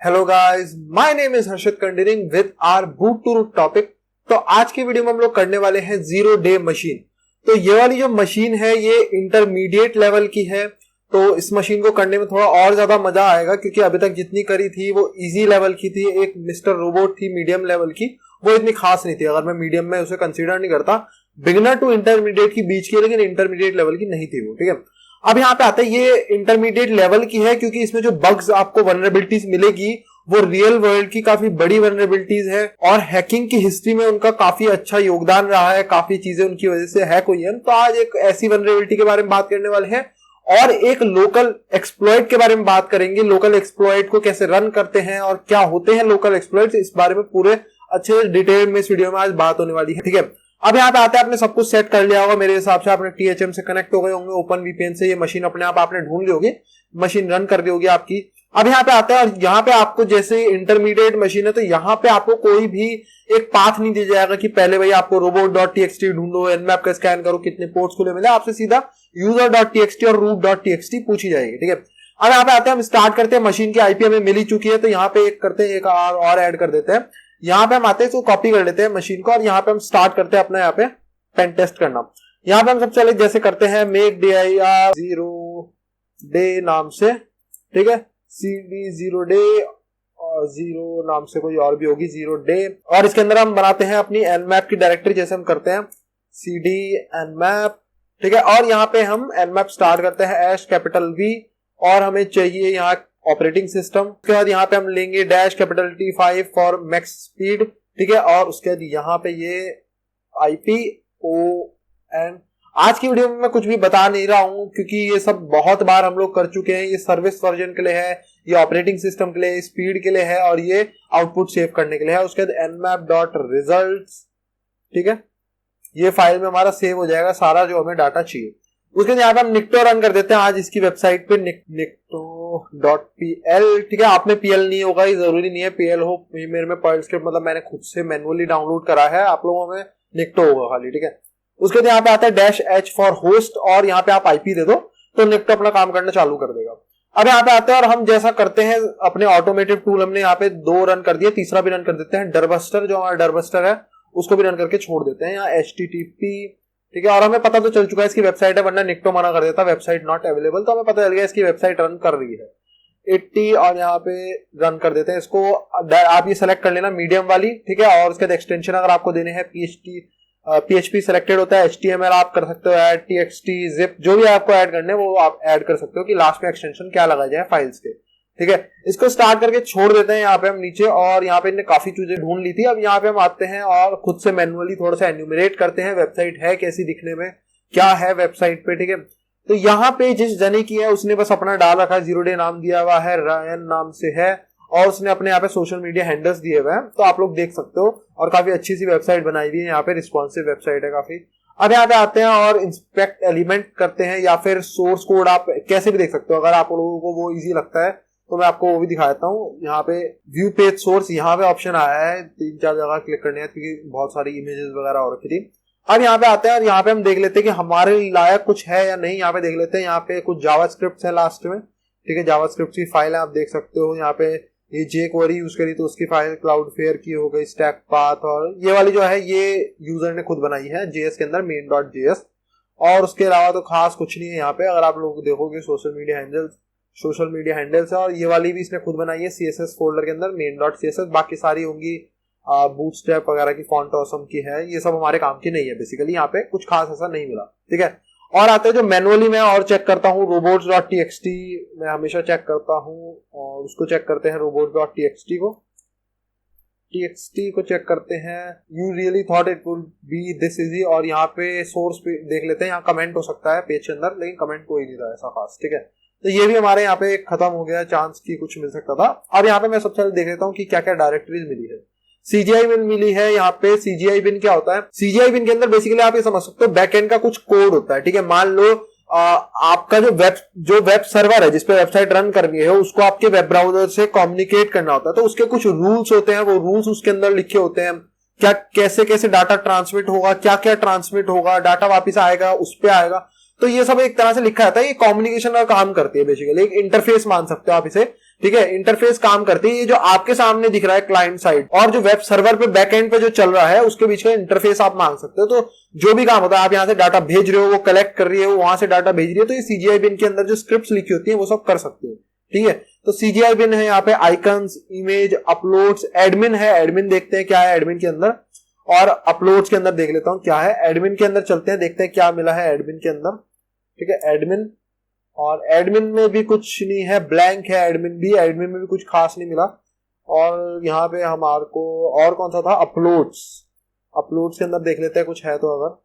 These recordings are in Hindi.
Hello guys, my name is Harshit continuing with our boot to root topic. तो आज की वीडियो में हम लोग करने वाले हैं जीरो डे मशीन। तो ये वाली जो मशीन है ये इंटरमीडिएट लेवल की है। तो इस मशीन को करने में थोड़ा और ज्यादा मजा आएगा क्योंकि अभी तक जितनी करी थी वो इजी लेवल की थी। एक मिस्टर रोबोट थी मीडियम लेवल की, वो इतनी खास नहीं थी। अगर मैं मीडियम में उसे कंसीडर नहीं करता, बिगिनर टू इंटरमीडिएट की बीच की, लेकिन इंटरमीडिएट लेवल की नहीं थी वो। ठीक है, अब यहाँ पे आते हैं ये इंटरमीडिएट लेवल की है क्योंकि इसमें जो बग्स आपको वल्नरेबिलिटीज मिलेगी वो रियल वर्ल्ड की काफी बड़ी वल्नरेबिलिटीज है और हैकिंग की हिस्ट्री में उनका काफी अच्छा योगदान रहा है। काफी चीजें उनकी वजह से हैक हुई है। तो आज एक ऐसी वल्नरेबिलिटी के बारे में बात करने वाले हैं और एक लोकल एक्सप्लॉइट के बारे में बात करेंगे। लोकल एक्सप्लॉइट को कैसे रन करते हैं और क्या होते हैं लोकल एक्सप्लॉइट, इस बारे में पूरे अच्छे डिटेल में इस वीडियो में आज बात होने वाली है। ठीक है, अब यहाँ पे आते हैं, आपने सब कुछ सेट कर लिया होगा मेरे हिसाब से। आपने THM से कनेक्ट हो गए होंगे, ओपन VPN से ये मशीन अपने आप आपने ढूंढ ली होगी, मशीन रन कर दी होगी आपकी। अब यहाँ पे आते हैं और यहाँ पे आपको जैसे इंटरमीडिएट मशीन है तो यहाँ पे आपको कोई भी एक पाथ नहीं दिया जाएगा कि पहले भाई आपको robot.txt ढूंढो, nmap का स्कैन करो, कितने पोर्ट्स खुले मिले। आपसे सीधा user.txt और root.txt पूछी जाएगी। ठीक है, अब यहाँ पे आते हैं, हम स्टार्ट करते हैं। मशीन की IP हमें मिल ही चुकी है तो यहाँ पे एक करते हैं, एक और ऐड कर देते हैं। यहाँ पे हम आते हैं, इसको कॉपी कर लेते हैं मशीन को और यहाँ पे हम स्टार्ट करते हैं अपना यहाँ पे पेन टेस्ट करना। यहाँ पे हम सबसे पहले जैसे करते हैं मेक dir जीरो डे नाम से। ठीक है, CD जीरो डे और जीरो नाम से कोई और भी होगी, जीरो डे। और इसके अंदर हम बनाते हैं अपनी nmap की डायरेक्टरी जैसे हम करते हैं CD nmap। ठीक है, और यहाँ पे हम nmap स्टार्ट करते हैं #V और हमें चाहिए यहाँ ऑपरेटिंग सिस्टम। उसके बाद यहाँ पे हम लेंगे -T5 फॉर मैक्स स्पीड। ठीक है, और उसके बाद यहाँ पे ये IPON। आज की वीडियो में मैं कुछ भी बता नहीं रहा हूं क्योंकि ये सब बहुत बार हम लोग कर चुके हैं। ये सर्विस वर्जन के लिए है, ये ऑपरेटिंग सिस्टम के लिए, स्पीड के लिए है और ये आउटपुट सेव करने के लिए है। उसके बाद nmap.results। ठीक है, ये फाइल में हमारा सेव हो जाएगा सारा जो हमें डाटा चाहिए। उसके बाद यहाँ पे हम निक्टो रन कर देते हैं आज इसकी वेबसाइट पे, nikto.pl। ठीक है, आपने PL नहीं होगा, ये जरूरी नहीं है PL हो। मेरे में पर्ल स्क्रिप्ट मतलब मैंने खुद से मैनुअली डाउनलोड करा है, आप लोगों में निक्टो होगा खाली। ठीक है, उसके बाद यहाँ पे आता है -H फॉर होस्ट और यहाँ पे आप IP दे दो तो निक्टो अपना काम करना चालू कर देगा। अब यहाँ पे आते हैं और हम जैसा करते हैं अपने ऑटोमेटेड टूल, हमने यहाँ पे 2 रन कर दिया, तीसरा भी रन कर देते हैं। डरबस्टर, जो हमारा डरबस्टर है उसको भी रन करके छोड़ देते हैं यहाँ HTTP। ठीक है, और हमें पता तो चल चुका है इसकी वेबसाइट है, वरना निक्टो मना कर देता वेबसाइट नॉट अवेलेबल। तो हमें पता चल गया इसकी वेबसाइट रन कर रही है 80 और यहाँ पे रन कर देते हैं इसको। आप ये सेलेक्ट कर लेना मीडियम वाली। ठीक है, और उसके बाद एक्सटेंशन अगर आपको देने हैं PHP सेलेक्टेड होता है, HTML आप कर सकते हो ऐड, TXT, zip, जो भी आपको ऐड करने वो आप ऐड कर सकते हो कि लास्ट में एक्सटेंशन क्या लगा जाए फाइल्स के। ठीक है, इसको स्टार्ट करके छोड़ देते हैं यहाँ पे हम नीचे। और यहाँ पे इन्हें काफी चीजें ढूंढ ली थी। अब यहाँ पे हम आते हैं और खुद से मैनुअली थोड़ा सा एन्यूमरेट करते हैं वेबसाइट है कैसी दिखने में, क्या है वेबसाइट पे। ठीक है, तो यहाँ पे जिस जने की है उसने बस अपना डाल रखा है, जीरो डे नाम दिया हुआ है, रायन नाम से है और उसने अपने यहाँ पे सोशल मीडिया हैंडल्स दिए हुए हैं, तो आप लोग देख सकते हो। और काफी अच्छी सी वेबसाइट बनाई हुई है, यहाँ पे रिस्पॉन्सिव वेबसाइट है काफी। अब यहाँ पे आते हैं और इंस्पेक्ट एलिमेंट करते हैं या फिर सोर्स कोड आप कैसे भी देख सकते हो। अगर आप लोगों को वो इजी लगता है तो मैं आपको वो भी दिखा देता हूँ। यहाँ पे व्यू पेज सोर्स, यहाँ पे ऑप्शन आया है, 3-4 जगह क्लिक करने हैं क्योंकि बहुत सारी इमेजेस वगैरह हो रखी थी। अब यहाँ पे आते हैं और यहाँ पे हम देख लेते हैं कि हमारे लायक कुछ है या नहीं। यहाँ पे देख लेते हैं, यहाँ पे कुछ जावास्क्रिप्ट है लास्ट में। ठीक है, जावास्क्रिप्ट की फाइल है, आप देख सकते हो। यहाँ पे ये jQuery यूज करी तो उसकी फाइल क्लाउडफेयर की हो गई, स्टैक पाथ, और ये वाली जो है ये यूजर ने खुद बनाई है JS के अंदर, main.js। और उसके अलावा तो खास कुछ नहीं है यहाँ पे। अगर आप लोग देखोगे सोशल मीडिया हैंडल्स है और ये वाली भी इसने खुद बनाई है CSS फोल्डर के अंदर, main.css। बाकी सारी होंगी बूटस्ट्रैप वगैरह की, फॉन्ट ऑसम की है, ये सब हमारे काम की नहीं है बेसिकली। यहाँ पे कुछ खास ऐसा नहीं मिला। ठीक है, और आते हैं जो मैनुअली मैं और चेक करता हूँ, robots.txt मैं हमेशा चेक करता हूँ और उसको चेक करते हैं robots.txt को चेक करते हैं। You really thought it would be this easy। और यहाँ पे सोर्स पे देख लेते हैं, यहाँ कमेंट हो सकता है पेज के अंदर, लेकिन कमेंट कोई नहीं था ऐसा खास। ठीक है, तो ये भी हमारे यहाँ पे खत्म हो गया, चांस की कुछ मिल सकता था। अब यहाँ पे मैं सबसे पहले देख लेता हूँ कि क्या क्या डायरेक्टरीज मिली है। CGI बिन मिली है यहाँ पे। CGI बिन क्या होता है? CGI बिन के अंदर बेसिकली आप ये समझ सकते हो बैकएंड का कुछ कोड होता है। ठीक है, मान लो आपका जो वेब सर्वर है जिसपे वेबसाइट रन करनी है उसको आपके वेब ब्राउजर से कम्युनिकेट करना होता है, तो उसके कुछ रूल्स होते हैं, वो रूल्स उसके अंदर लिखे होते हैं। क्या कैसे कैसे डाटा ट्रांसमिट होगा, क्या क्या ट्रांसमिट होगा, डाटा वापिस आएगा, उस पर आएगा। तो ये सब एक तरह से लिखा रहता है, ये कम्युनिकेशन का काम करती है बेसिकली, एक इंटरफेस मान सकते हो आप इसे ठीक है, इंटरफेस काम करती है। ये जो आपके सामने दिख रहा है क्लाइंट साइड और जो वेब सर्वर पे बैकएंड पे जो चल रहा है उसके बीच का इंटरफेस आप मांग सकते हो। तो जो भी काम होता है, आप यहाँ से डाटा भेज रहे हो, वो कलेक्ट कर रही है, वो वहां से डाटा भेज रही है, तो ये CGI बिन के अंदर जो स्क्रिप्ट लिखी होती है वो सब कर सकते हो। ठीक है, तो CGI बिन है यहाँ पे, आइकन्स, इमेज, अपलोड्स, एडमिन है। एडमिन देखते हैं क्या है एडमिन के अंदर, और अपलोड्स के अंदर देख लेता हूं क्या है। एडमिन के अंदर चलते हैं, देखते हैं क्या मिला है एडमिन के अंदर। ठीक है, एडमिन, और एडमिन में भी कुछ नहीं है, ब्लैंक है एडमिन में भी कुछ खास नहीं मिला। और यहाँ पे हमारे को और कौन सा था, अपलोड्स के अंदर देख लेते हैं कुछ है तो। अगर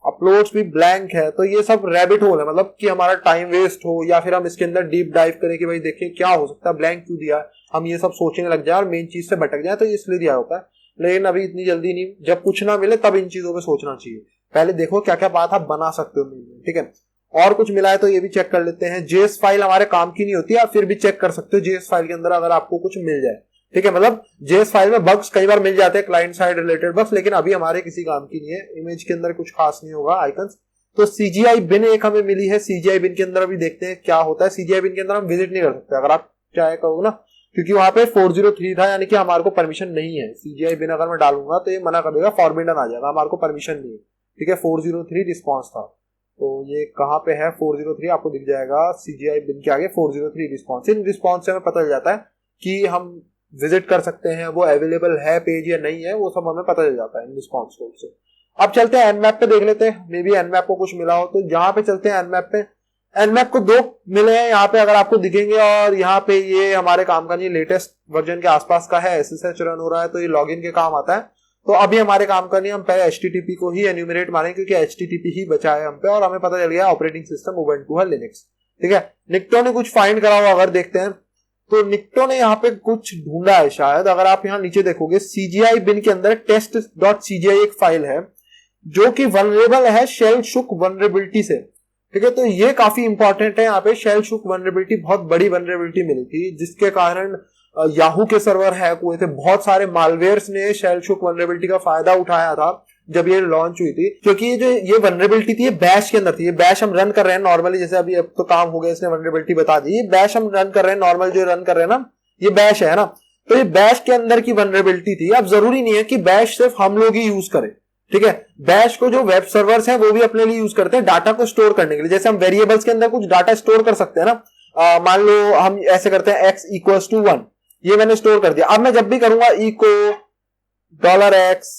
अपलोड्स भी ब्लैंक है तो ये सब रैबिट होल है, मतलब कि हमारा टाइम वेस्ट हो या फिर हम इसके अंदर डीप डाइव करें कि भाई देखें क्या हो सकता है, ब्लैंक क्यों दिया, हम ये सब सोचने लग जाए और मेन चीज से भटक जाए, तो इसलिए दिया होता है। लेकिन अभी इतनी जल्दी नहीं, जब कुछ ना मिले तब इन चीजों पे सोचना चाहिए। पहले देखो क्या क्या बात आप बना सकते हो मेल में। ठीक है, और कुछ मिला है तो ये भी चेक कर लेते हैं। JS फाइल हमारे काम की नहीं होती, आप फिर भी चेक कर सकते हो JS फाइल के अंदर अगर आपको कुछ मिल जाए। ठीक है, मतलब JS फाइल में बग्स कई बार मिल जाते हैं, क्लाइंट साइड रिलेटेड बग्स, लेकिन अभी हमारे किसी काम की नहीं है। इमेज के अंदर कुछ खास नहीं होगा, आइकन्स। तो CGI बिन एक हमें मिली है। CGI बिन के अंदर अभी देखते हैं क्या होता है। CGI बिन के अंदर हम विजिट नहीं कर सकते अगर आप चाहे कहो ना, क्योंकि वहां पे 403 था, यानी कि हमारे को परमिशन नहीं है। CGI बिन अगर मैं डालूंगा तो ये मना कर देगा, फॉरबिडन आ जाएगा, हमारे को परमिशन नहीं है। ठीक है, 403 रिस्पॉन्स था, तो ये कहाँ पे है 403, आपको दिख जाएगा CGI बिन के आगे 403 रिस्पॉन्स। इन रिस्पॉन्स से हमें पता चल जाता है कि हम विजिट कर सकते हैं, वो अवेलेबल है पेज या नहीं है, वो सब हमें पता चल जाता है इन रिस्पॉन्स कोड से। अब चलते हैं एनमैप पे, देख लेते हैं, मे बी एनमैप को कुछ मिला हो। तो यहाँ पे चलते हैं एनमैप पे। एनमैप को 2 मिले हैं यहाँ पे, अगर आपको दिखेंगे, और यहाँ पे ये हमारे काम का नहीं, लेटेस्ट वर्जन के आसपास का है, SSH रन हो रहा है, तो ये लॉगिन के काम आता है। तो अभी हमारे काम का नहीं, हम पहले HTTP को ही एन्यूमरेट मारेंगे, क्योंकि HTTP ही बचा है हम पे, और हमें पता चल गया ऑपरेटिंग सिस्टम उबुंटू है, लिनक्स। ठीक है, निक्टो ने कुछ फाइंड करा हुआ अगर देखते हैं, तो निक्टो ने यहाँ पे कुछ ढूंढा है शायद। अगर आप यहाँ नीचे देखोगे, CGI बिन के अंदर test.cgi एक फाइल है जो कि वनरेबल है शेल शुक वनरेबिलिटी से। ठीक है, तो ये काफी इंपॉर्टेंट है। यहाँ पे शेल शुक वनरेबिलिटी, बहुत बड़ी वनरेबिलिटी मिली थी, जिसके कारण याहू के सर्वर हैक हुए थे। बहुत सारे मालवेयर्स ने शेल शुक वनरेबिलिटी का फायदा उठाया था जब ये लॉन्च हुई थी, क्योंकि ये वनरेबिलिटी थी, ये बैश के अंदर थी। ये बैश हम रन कर रहे हैं नॉर्मली, जैसे अभी अब तो काम हो गया, इसने वनरेबिलिटी बता दी। ये बैश हम रन कर रहे हैं नॉर्मल, जो रन कर रहे हैं ना, ये बैश है ना, तो ये बैश के अंदर की वनरेबिलिटी थी। अब जरूरी नहीं है कि बैश सिर्फ हम लोग ही यूज करें। ठीक है, बैश को जो वेब सर्वर्स हैं वो भी अपने लिए यूज करते हैं डाटा को स्टोर करने के लिए। जैसे हम वेरिएबल्स के अंदर कुछ डाटा स्टोर कर सकते हैं ना, मान लो हम ऐसे करते हैं x = 1, ये मैंने स्टोर कर दिया। अब मैं जब भी करूंगा echo $x,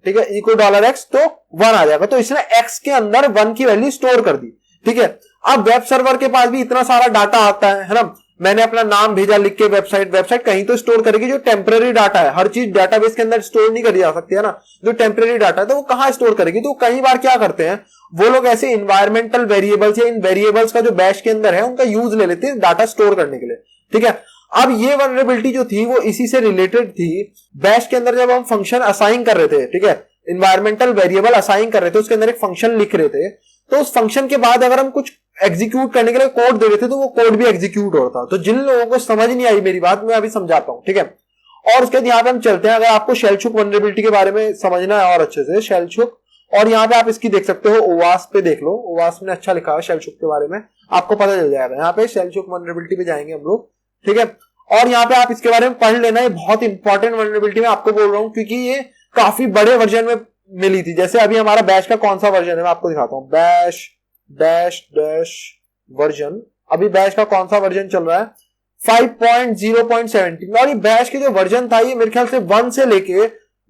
ठीक है, echo $x, तो 1 आ जाएगा। तो इसने x के अंदर 1 की वैल्यू स्टोर कर दी। ठीक है, अब वेब सर्वर के पास भी इतना सारा डाटा आता है ना, मैंने अपना नाम भेजा लिख के, वेबसाइट कहीं तो स्टोर करेगी। जो टेम्पररी डाटा है, हर चीज डेटाबेस के अंदर स्टोर नहीं करी जा सकती है ना, जो टेम्पररी डाटा है तो वो कहां स्टोर करेगी। तो कई बार क्या करते हैं वो लोग, ऐसे इन्वायरमेंटल वेरिएबल्स या इन वेरिएबल्स का जो बैश के अंदर है उनका यूज ले लेते हैं डाटा स्टोर करने के लिए। ठीक है, अब ये वनरेबिलिटी जो थी वो इसी से रिलेटेड थी। बैश के अंदर जब हम फंक्शन असाइन कर रहे थे, ठीक है, इन्वायरमेंटल वेरिएबल असाइन कर रहे थे, उसके अंदर एक फंक्शन लिख रहे थे, तो उस फंक्शन के बाद अगर हम कुछ एग्जीक्यूट करने के लिए कोड दे रहे थे तो वो कोड भी एग्जीक्यूट होता। तो जिन लोगों को समझ नहीं आई मेरी बात, मैं अभी समझाता हूं। ठीक है, और उसके बाद यहाँ पे हम चलते हैं। अगर आपको शेल शुक वनरेबिलिटी के बारे में समझना है और अच्छे से, शेल शुक, और यहाँ पे आप इसकी देख सकते हो, ओवास पे देख लो, ओवास में अच्छा लिखा है शेल शुक के बारे में, आपको पता चल जाएगा। यहाँ पे शेल शुक वनरेबिलिटी पे जाएंगे हम लोग। ठीक है, और यहाँ पे आप इसके बारे में पढ़ लेना, है बहुत इंपॉर्टेंट वनरेबिलिटी मैं आपको बोल रहा हूँ, क्योंकि ये काफी बड़े वर्जन में मिली थी। जैसे अभी हमारा बैश का कौन सा वर्जन है मैं आपको दिखाता हूँ, बैश डैश डैश वर्जन, अभी बैश का कौन सा वर्जन चल रहा है, 5.0.17। और ये बैश के जो वर्जन था ये मेरे ख्याल से 1 से लेके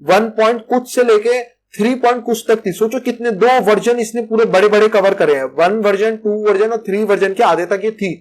1 कुछ से लेके 3 कुछ तक थी। सोचो कितने, 2 वर्जन इसने पूरे बड़े बड़े कवर करे हैं, 1 वर्जन, 2 वर्जन और 3 वर्जन के आधे तक ये थी।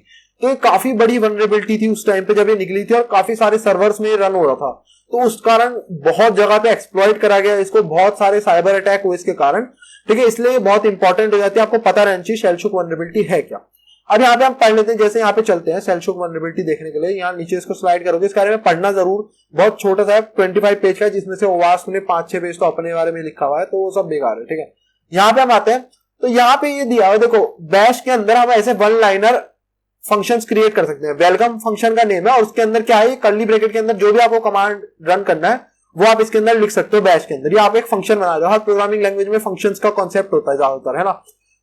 तो ये काफी बड़ी वनरेबिलिटी थी उस टाइम पे जब ये निकली थी, और काफी सारे सर्वर्स में रन हो रहा था, तो उस कारण बहुत जगह पे एक्सप्लॉइट करा गया इसको, बहुत सारे साइबर अटैक हुए इसके कारण। ठीक है, इसलिए बहुत इंपॉर्टेंट हो जाती है, आपको पता रहना चाहिए शेल शुक वनरेबिलिटी है क्या। अब यहाँ पे हम पढ़ लेते हैं, जैसे यहाँ पे चलते हैं शेल शुक वनरेबिलिटी देखने के लिए। यहाँ नीचे इसको स्लाइड करोगे, इस बारे में पढ़ना जरूर, बहुत छोटा सा है, 25 पेज का, जिसमें से ओवास ने 5-6 पेज तो अपने बारे में लिखा हुआ है, तो वो सब बेकार है। ठीक है, यहाँ पे हम आते हैं, तो यहाँ पे ये दिया हुआ, देखो बैश के अंदर हम ऐसे वन लाइनर फंक्शंस क्रिएट कर सकते हैं। वेलकम फंक्शन का नेम है, और उसके अंदर क्या है, कर्ली ब्रैकेट के अंदर जो भी आपको कमांड रन करना है वो आप इसके अंदर लिख सकते हो बैश के अंदर। ये आप एक फंक्शन बना दो, हर प्रोग्रामिंग लैंग्वेज में फंक्शंस का कॉन्सेप्ट होता है ज्यादातर, है ना।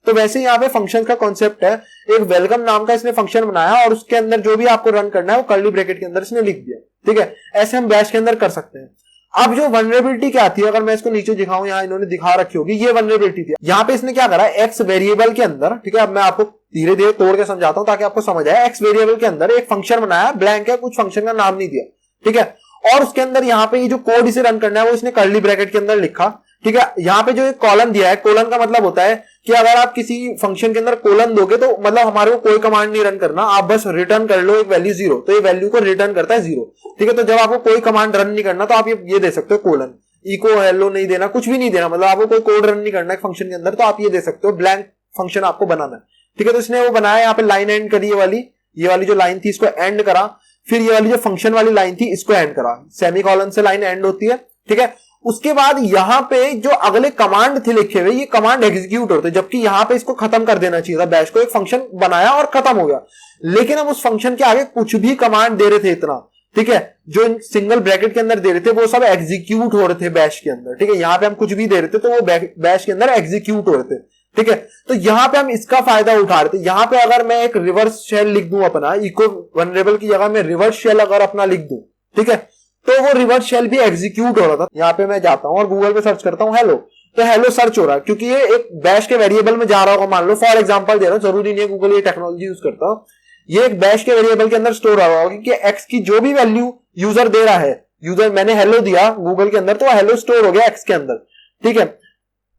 तो वैसे यहाँ पे फंक्शन का कॉन्सेप्ट है, एक वेलकम नाम का इसने फंक्शन बनाया और उसके अंदर जो भी आपको रन करना है वो कर्ली ब्रैकेट के अंदर इसने लिख दिया, ठीक है। ऐसे हम बैश के अंदर कर सकते हैं। अब जो वनरेबिलिटी क्या आती है, अगर मैं इसको नीचे दिखाऊं, यहाँ इन्होंने दिखा रखी होगी, ये वनरेबिलिटी थी। यहाँ पे इसने क्या करा, एक्स वेरिएबल के अंदर, ठीक है, अब मैं आपको धीरे धीरे तोड़ के समझाता हूं ताकि आपको समझ आए। एक्स वेरिएबल के अंदर एक फंक्शन बनाया, ब्लैंक है, कुछ फंक्शन का नाम नहीं दिया, ठीक है, और उसके अंदर यहाँ पे ये जो कोड इसे रन करना है वो इसने कर्ली ब्रैकेट के अंदर लिखा, ठीक है। यहाँ पे जो एक कॉलन दिया है, कॉलन का मतलब होता है कि अगर आप किसी फंक्शन के अंदर कोलन दोगे तो मतलब हमारे को कोई कमांड नहीं रन करना, आप बस रिटर्न कर लो एक वैल्यू 0, तो ये वैल्यू को रिटर्न करता है 0, ठीक है। तो जब आपको कोई कमांड रन नहीं करना तो आप ये दे सकते हो कोलन, इको हेलो नहीं देना, कुछ भी नहीं देना, मतलब आपको कोई कोड रन नहीं करना है फंक्शन के अंदर, तो आप ये दे सकते हो, ब्लैंक फंक्शन आपको बनाना है, ठीक है। तो इसने वो बनाया, यहाँ पे लाइन एंड करी, ये वाली जो लाइन थी इसको एंड करा, फिर ये वाली जो फंक्शन वाली लाइन थी इसको एंड करा, सेमीकोलन से लाइन एंड होती है, ठीक है। उसके बाद यहां पे जो अगले कमांड थे लिखे हुए, ये कमांड एग्जीक्यूट होते, जबकि यहां पे इसको खत्म कर देना चाहिए था, बैश को। एक फंक्शन बनाया और खत्म हो गया, लेकिन हम उस फंक्शन के आगे कुछ भी कमांड दे रहे थे इतना, ठीक है, जो सिंगल ब्रैकेट के अंदर दे रहे थे वो सब एग्जीक्यूट हो रहे थे बैश के अंदर, ठीक है। यहां पे हम कुछ भी दे रहे थे तो वो बैश के अंदर एग्जीक्यूट हो रहे थे, ठीक है। तो यहां पे हम इसका फायदा उठा रहे थे। यहां पे अगर मैं एक रिवर्स शेल लिख दूं अपना, इको वनरेबल की जगह में रिवर्स शेल अगर अपना लिख दूं, ठीक है, तो वो रिवर्स शेल भी एग्जीक्यूट हो रहा था। यहाँ पे मैं जाता हूं और गूगल पे सर्च करता हूं हेलो, तो हेलो सर्च हो रहा है, क्योंकि ये एक बैश के वेरिएबल में जा रहा होगा, मान लो फॉर एग्जांपल दे रहा हूं, जरूरी नहीं है गूगल ये टेक्नोलॉजी यूज करता हूं, ये एक बैश के वेरिएबल के अंदर स्टोर हुआ होगा कि एक्स की जो भी वैल्यू यूजर दे रहा है, यूजर मैंने हेलो दिया गूगल के अंदर तो हेलो स्टोर हो गया एक्स के अंदर, ठीक है।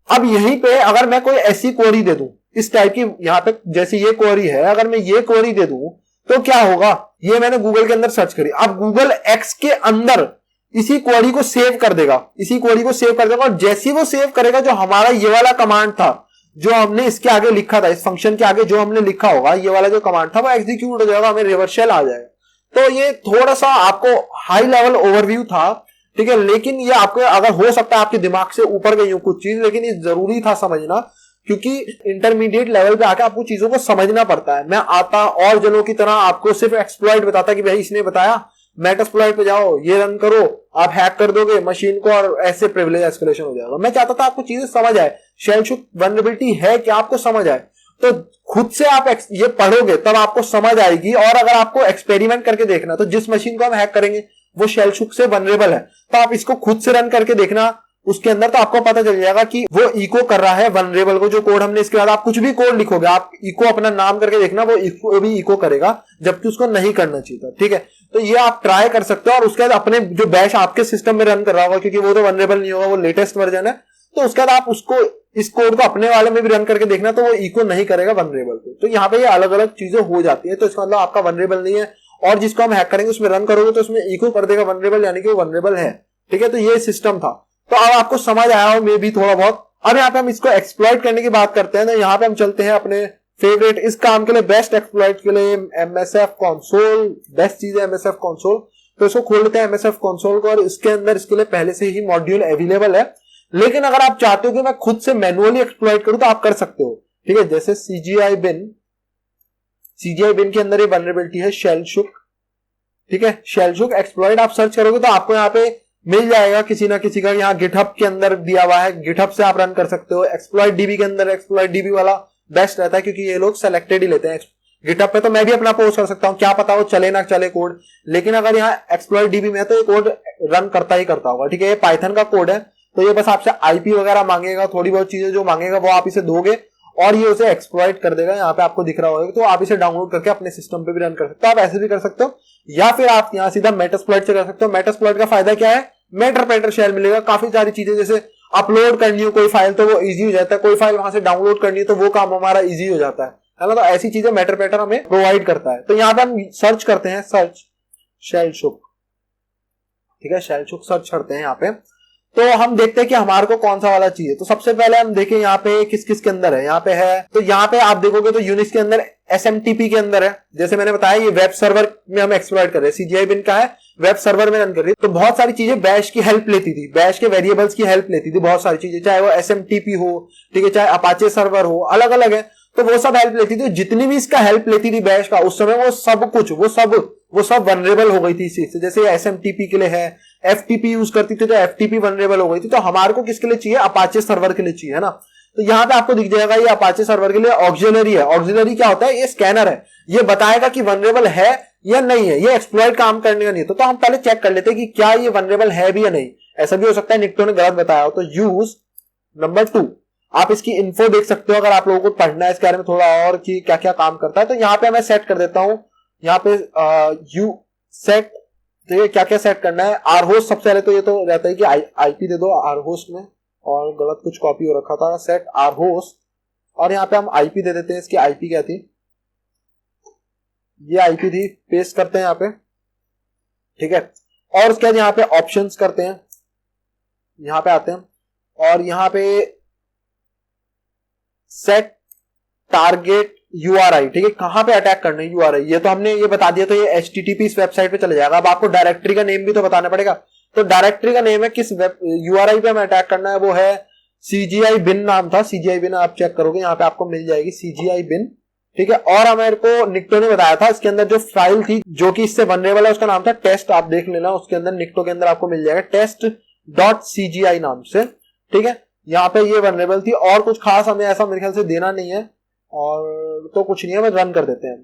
अब यहीं पे अगर मैं कोई ऐसी क्वेरी दे दूं इस टाइप की, यहां पे जैसे ये क्वेरी है, अगर मैं ये क्वेरी दे दूं तो क्या होगा, ये मैंने गूगल के अंदर सर्च करी, अब गूगल एक्स के अंदर इसी क्वेरी को सेव कर देगा, इसी क्वेरी को सेव कर देगा, और जैसे ही वो सेव करेगा, जो हमारा ये वाला कमांड था जो हमने इसके आगे लिखा था, इस फंक्शन के आगे जो हमने लिखा होगा, ये वाला जो कमांड था वो एग्जीक्यूट हो जाएगा, हमें रिवर्स शेल आ जाएगा। तो ये थोड़ा सा आपको हाई लेवल ओवरव्यू था, ठीक है, लेकिन ये आपको अगर हो सकता है आपके दिमाग से ऊपर गई हो कुछ चीज, लेकिन ये जरूरी था समझना, क्योंकि इंटरमीडिएट लेवल पे आके आपको चीजों को समझना पड़ता है। मैं आता और जनों की तरह आपको सिर्फ एक्सप्लॉइट बताता कि भाई इसने बताया मेटास्प्लॉइट पे जाओ, ये रन करो, आप हैक कर दोगे मशीन को और ऐसे प्रिविलेज एस्केलेशन हो जाएगा। मैं चाहता था आपको चीजें समझ आए, शेल शुक वल्नरेबिलिटी है क्या आपको समझ आए, तो खुद से आप ये पढ़ोगे तब आपको समझ आएगी। और अगर आपको एक्सपेरिमेंट करके देखना, तो जिस मशीन को हम हैक करेंगे वो शेल शुक से वल्नरेबल है, तो आप इसको खुद से रन करके देखना उसके अंदर, तो आपको पता चल जाएगा कि वो इको कर रहा है वल्नरेबल को, जो कोड हमने। इसके बाद आप कुछ भी कोड लिखोगे, आप इको अपना नाम करके देखना, वो इको भी इको करेगा, जबकि उसको नहीं करना चाहिए था, ठीक है। तो ये आप ट्राई कर सकते हो, और उसके बाद अपने जो बैश आपके सिस्टम में रन कर रहा होगा, क्योंकि वो तो वल्नरेबल नहीं होगा, वो लेटेस्ट वर्जन है, तो उसके बाद आप उसको इस कोड को अपने वाले में भी रन करके देखना, तो वो इको नहीं करेगा वल्नरेबल को। तो यहाँ पे ये अलग अलग चीजें हो जाती है, तो इसका मतलब आपका वल्नरेबल नहीं है, और जिसको हम हैक करेंगे उसमें रन करोगे तो उसमें इको कर देगा वल्नरेबल, यानी कि वो वल्नरेबल है, ठीक है। तो ये सिस्टम था, तो अब आपको समझ आया हो मे भी थोड़ा बहुत। अब यहाँ पे हम इसको एक्सप्लॉइट करने की बात करते हैं, तो यहाँ पे हम चलते हैं अपने फेवरेट इस काम के लिए, बेस्ट एक्सप्लॉइट के लिए एमएसएफ कंसोल, बेस्ट चीज है एमएसएफ कंसोल। तो इसको खोल लेते हैं एमएसएफ कंसोल को, और इसके अंदर इसके लिए पहले से ही मॉड्यूल अवेलेबल है, लेकिन अगर आप चाहते हो कि मैं खुद से मैनुअली एक्सप्लॉइट करूं तो आप कर सकते हो, ठीक है। जैसे सीजीआई बिन के अंदर ये वल्नरेबिलिटी है शेल शुक, ठीक है, शेल शुक एक्सप्लॉइट आप सर्च करोगे तो आपको यहाँ पे मिल जाएगा किसी ना किसी का, यहाँ गिटहब के अंदर दिया हुआ है, गिटहब से आप रन कर सकते हो। एक्सप्लॉइट डीबी के अंदर एक्सप्लॉइट डीबी वाला बेस्ट रहता है, क्योंकि ये लोग सेलेक्टेड ही लेते हैं। गिटहब पे तो मैं भी अपना पोस्ट कर सकता हूँ, क्या पता वो चले ना चले कोड, लेकिन अगर यहाँ एक्सप्लॉइट डीबी में है तो ये कोड रन करता ही करता होगा, ठीक है। ये पाइथन का कोड है, तो ये बस आपसे आईपी वगैरह मांगेगा, थोड़ी बहुत चीजें जो मांगेगा वो आप इसे दोगे और ये उसे एक्सप्लॉइट कर देगा। यहाँ पे आपको दिख रहा होगा, तो आप इसे डाउनलोड करके अपने सिस्टम पे भी रन कर सकते हो। आप ऐसे भी कर सकते हो, या फिर आप यहाँ सीधा मेटास्प्लॉइट से कर सकते हो। मेटास्प्लॉइट का फायदा क्या है, मेटर शेल मिलेगा, काफी सारी चीजें, जैसे अपलोड करनी हो कोई फाइल तो वो इजी हो जाता है, कोई फाइल वहां से डाउनलोड करनी है तो वो काम हमारा इजी हो जाता है ना। तो ऐसी चीजें मेटर हमें प्रोवाइड करता है। तो यहाँ पे हम सर्च करते हैं, सर्च शेल शुक, ठीक है, शेल शुक सर्च करते हैं यहाँ पे, तो हम देखते हैं कि हमारे को कौन सा वाला चाहिए। तो सबसे पहले हम देखें यहाँ पे किस किस के अंदर है, यहाँ पे है, तो यहाँ पे आप देखोगे तो यूनिक्स के अंदर एसएमटीपी के अंदर है, जैसे मैंने बताया ये वेब सर्वर में हम एक्सप्लॉइट कर रहे हैं। सीजीआई बिन का है, वेब सर्वर में रन कर रही है, तो बहुत सारी चीजें बैश की हेल्प लेती थी, बैश के वेरिएबल्स की हेल्प लेती थी, बहुत सारी चीजें, चाहे वो एसएमटीपी हो, ठीक है, चाहे अपाचे सर्वर हो, अलग अलग है, तो वो सब हेल्प लेती थी। जितनी भी इसका हेल्प लेती थी बैश का उस समय, वो सब कुछ वो सब वनरेबल हो गई थी इसी से। जैसे एसएमटीपी के लिए है, एफटीपी यूज करती थी तो एफटीपी वनरेबल हो गई थी। तो हमारे को किसके लिए चाहिए, अपाचे सर्वर के लिए चाहिए, है ना। तो यहाँ पे आपको दिख जाएगा ये अपाचे सर्वर के लिए ऑक्सिलरी है। ऑक्सिलरी क्या होता है? ये स्कैनर है, ये बताएगा कि वनरेबल है या नहीं है, ये एक्सप्लॉइट काम करने का नहीं। तो हम पहले चेक कर लेते हैं कि क्या ये वनरेबल है भी या नहीं। ऐसा भी हो सकता है निक्टो ने गलत बताया हो। तो यूज नंबर 2, आप इसकी इन्फो देख सकते हो अगर आप लोगों को पढ़ना है इसके बारे में थोड़ा और कि क्या क्या काम करता है। तो यहाँ पे मैं सेट कर देता हूं, यहाँ पे यू सेट, तो ये क्या क्या सेट करना है। आर होस्ट सबसे पहले तो ये तो रहता है कि आईपी दे दो आर होस्ट में, और गलत कुछ कॉपी हो रखा था, सेट आर होस्ट, और यहाँ पे हम आईपी दे देते हैं। इसकी आईपी क्या थी? ये आईपी थी, पेस्ट करते हैं यहाँ पे, ठीक है। और उसके बाद यहाँ पे ऑप्शंस करते हैं, यहाँ पे आते हैं और यहाँ पे सेट टारगेट यूआरआई, ठीक है, कहां पे अटैक करना है यूआरआई, ये तो हमने ये बता दिया। तो ये HTTP इस वेबसाइट पे चले जाएगा। अब आपको डायरेक्टरी का नेम भी तो बताना पड़ेगा। तो डायरेक्टरी का नेम है, किस यूआरआई पे हमें अटैक करना है, वो है CGI bin नाम था, CGI bin आप चेक करोगे यहाँ पे आपको मिल जाएगी CGI bin, ठीक है। और हमारे को निक्टो ने बताया था इसके अंदर जो फाइल थी जो कि इससे वनरेबल है उसका नाम था टेस्ट, आप देख लेना उसके अंदर निक्टो के अंदर आपको मिल जाएगा test.cgi नाम से, ठीक है। यहाँ पे ये वनरेबल थी और कुछ खास हमें ऐसा मेरे ख्याल से देना नहीं है, और तो कुछ नहीं है, रन कर देते हैं।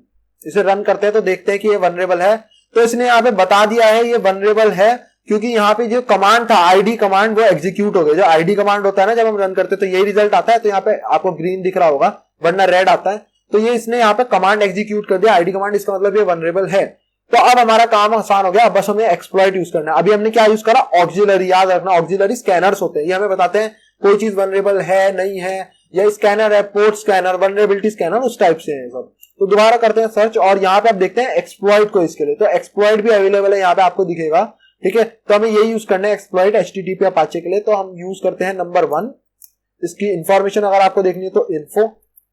इसे रन करते हैं तो देखते हैं कि ये वनरेबल है। तो इसने यहाँ पे बता दिया है ये वनरेबल है, क्योंकि यहाँ पे जो कमांड था आईडी कमांड वो एग्जीक्यूट हो गया। जो आईडी कमांड होता है ना जब हम रन करते हैं तो यही रिजल्ट आता है। तो यहाँ पे आपको ग्रीन दिख रहा होगा वरना रेड आता है। तो ये इसने यहाँ पे कमांड एग्जीक्यूट कर दिया आईडी कमांड, इसका मतलब ये वनरेबल है। तो अब हमारा काम आसान हो गया, अब बस हमें एक्सप्लॉइट यूज करना है। अभी हमने क्या यूज करा? ऑक्सिलरी, याद रखना ऑक्सिलरी स्कैनर्स होते हैं, ये हमें बताते हैं कोई चीज वनरेबल है नहीं है, या स्कैनर है, पोर्ट स्कैनर, वनरेबिलिटी स्कैनर, उस टाइप से है सब। तो दोबारा करते हैं सर्च और यहाँ पे आप देखते हैं एक्सप्लॉइट को इसके लिए। तो एक्सप्लॉइट भी अवेलेबल है, यहाँ पे आपको दिखेगा, ठीक है। तो हमें ये यूज करना है एक्सप्लॉइट HTTP अपाचे के लिए। तो हम यूज करते हैं नंबर 1, इसकी इंफॉर्मेशन अगर आपको देखनी है तो इन्फो,